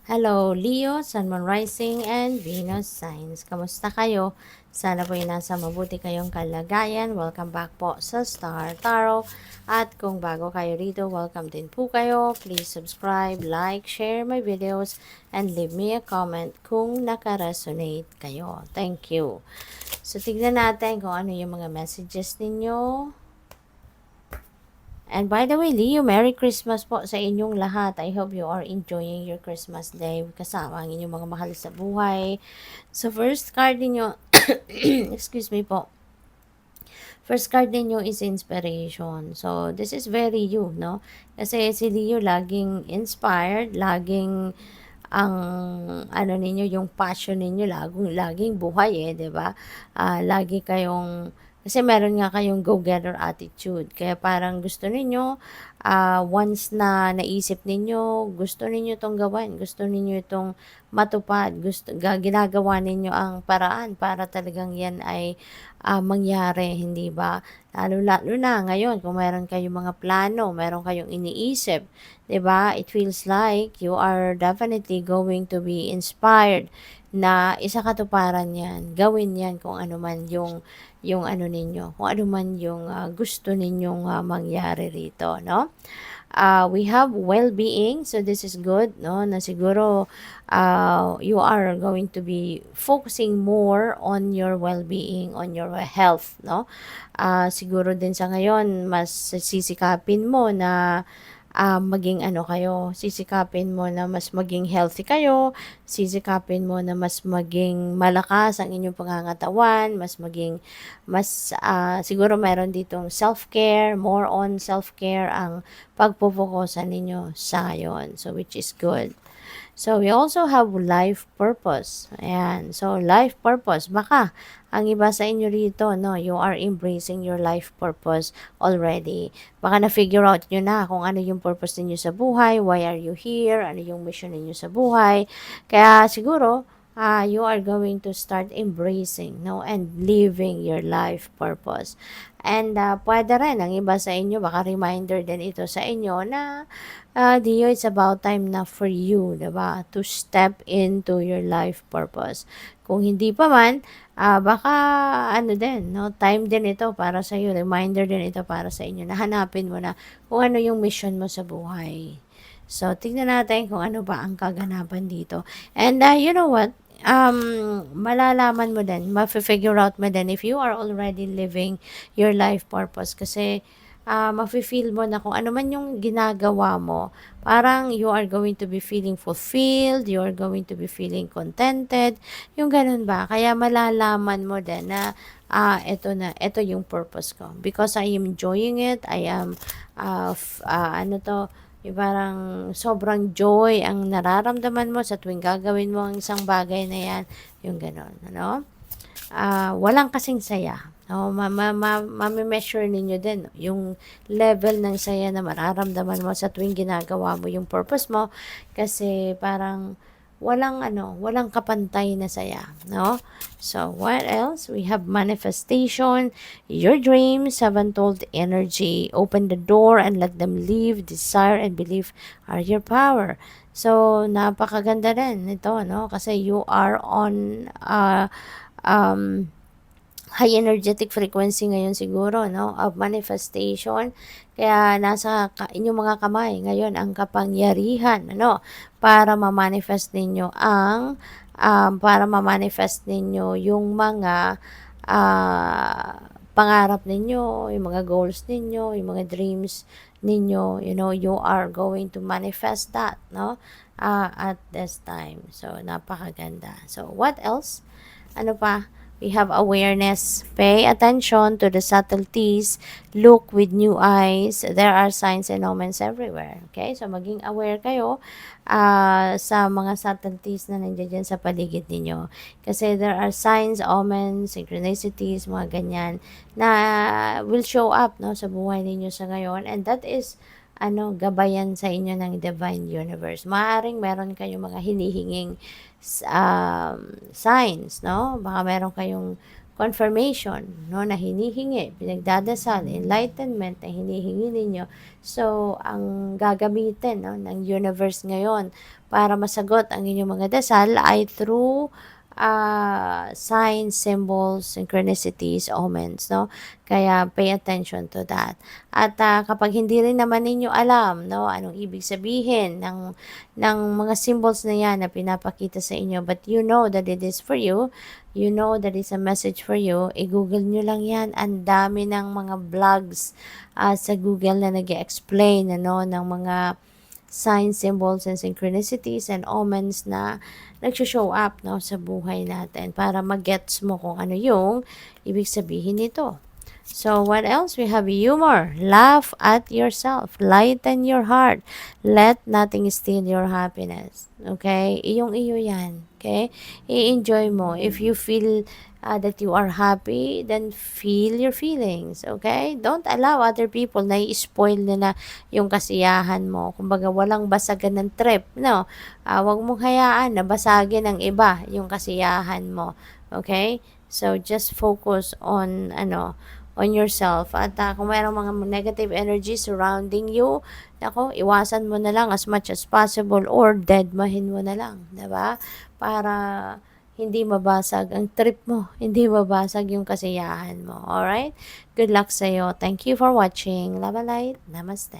Hello, Leo, Sun, Moon Rising, and Venus Signs. Kamusta kayo? Sana po nasa mabuti kayong kalagayan. Welcome back po sa Star Tarot. At kung bago kayo rito, welcome din po kayo. Please subscribe, like, share my videos, and leave me a comment kung naka-resonate kayo. Thank you. So, tignan natin kung ano yung mga messages ninyo. And by the way, Leo, Merry Christmas po sa inyong lahat. I hope you are enjoying your Christmas day kasama ang inyong mga mahal sa buhay. So, first card ninyo, excuse me po. First card ninyo is inspiration. So, this is very you, no? Kasi si Leo laging inspired, laging ang ano ninyo, yung passion ninyo laging buhay 'di ba? Lagi kayong kasi meron nga kayong go-getter attitude. Kaya parang gusto ninyo once na naisip ninyo, gusto ninyo itong gawin, gusto ninyo itong matupad, ginagawa ninyo ang paraan para talagang yan ay mangyari, hindi ba? Lalo na ngayon, kung meron kayong mga plano, meron kayong iniisip, 'di ba? It feels like you are definitely going to be inspired na isa katuparan 'yan. Gawin 'yan kung ano man yung ano ninyo, kung ano man yung gusto ninyong mangyari rito, no? We have well-being, so this is good, no? Na siguro you are going to be focusing more on your well-being, on your health, no? Siguro din sa ngayon, mas sisikapin mo na maging ano kayo, sisikapin mo na mas maging healthy kayo, sisikapin mo na mas maging malakas ang inyong pangangatawan, siguro meron ditong self-care, more on self-care ang pagpupukusan ninyo sa ngayon. So, which is good. So, we also have life purpose. Ayan. So, life purpose. Baka, ang iba sa inyo rito, no, you are embracing your life purpose already. Baka na-figure out nyo na kung ano yung purpose ninyo sa buhay, why are you here, ano yung mission ninyo sa buhay. Kaya, siguro, you are going to start embracing, no, and living your life purpose. And pwede rin, ang iba sa inyo, baka reminder din ito sa inyo na Dio, it's about time na for you, diba? To step into your life purpose. Kung hindi pa man, baka ano din, no? Time din ito para sa iyo, reminder din ito para sa inyo na hanapin mo na kung ano yung mission mo sa buhay. So, tignan natin kung ano ba ang kaganapan dito. And you know what? Malalaman mo din, ma-figure out mo din if you are already living your life purpose. Kasi, mafe-feel mo na kung ano man yung ginagawa mo, parang you are going to be feeling fulfilled, you are going to be feeling contented, yung ganun ba? Kaya malalaman mo din na, ito yung purpose ko. Because I am enjoying it, I am, yung parang sobrang joy ang nararamdaman mo sa tuwing gagawin mo ang isang bagay na yan, yung ganon, ano? Walang kasing saya. No, mami-measure ninyo din yung level ng saya na mararamdaman mo sa tuwing ginagawa mo yung purpose mo kasi parang walang kapantay na saya, no? So, what else? We have manifestation, your dreams have untold energy. Open the door and let them live. Desire and belief are your power. So, napakaganda rin ito, no? Kasi you are on high energetic frequency ngayon siguro, no? Of manifestation. Kaya nasa inyong mga kamay ngayon ang kapangyarihan, ano? Para ma-manifest ninyo yung mga pangarap ninyo, yung mga goals ninyo, yung mga dreams ninyo, you are going to manifest that, no? At this time. So, napakaganda. So, what else? Ano pa? We have awareness. Pay attention to the subtleties. Look with new eyes. There are signs and omens everywhere. Okay? So, maging aware kayo sa mga subtleties na nandiyan dyan sa paligid ninyo. Kasi there are signs, omens, synchronicities, mga ganyan na will show up, no, sa buhay ninyo sa ngayon. And that is gabayan sa inyo ng divine universe. Maaring meron kayong mga hinihinging signs, no? Baka meron kayong confirmation, no, na hinihingi, pinagdadasal, enlightenment na hinihingi ninyo. So, ang gagamitin, no, ng universe ngayon para masagot ang inyong mga dasal ay through signs, symbols, synchronicities, omens, no? Kaya pay attention to that. At kapag hindi rin naman ninyo alam, no, anong ibig sabihin ng mga symbols na yan na pinapakita sa inyo, but you know that it is for you, you know that it's a message for you, i-google nyo lang yan. Ang dami ng mga vlogs sa Google na nag-explain, ano, ng mga signs, symbols, and synchronicities and omens na nag-show up, no, sa buhay natin para mag-gets mo kung ano yung ibig sabihin nito. So, what else? We have humor. Laugh at yourself. Lighten your heart. Let nothing steal your happiness. Okay? Iyong-iyo yan. Okay? I-enjoy mo. If you feel that you are happy, then feel your feelings. Okay? Don't allow other people na i-spoil nila yung kasiyahan mo. Kumbaga, walang basagan ng trip. No? Huwag mong hayaan na basagin ng iba yung kasiyahan mo. Okay? So, just focus on, on yourself. At kung mayroong mga negative energy surrounding you, ako, iwasan mo na lang as much as possible or deadmahin mo na lang. Diba? Para hindi mabasag ang trip mo. Hindi mabasag yung kasiyahan mo. Alright? Good luck sa'yo. Thank you for watching. Love and light. Namaste.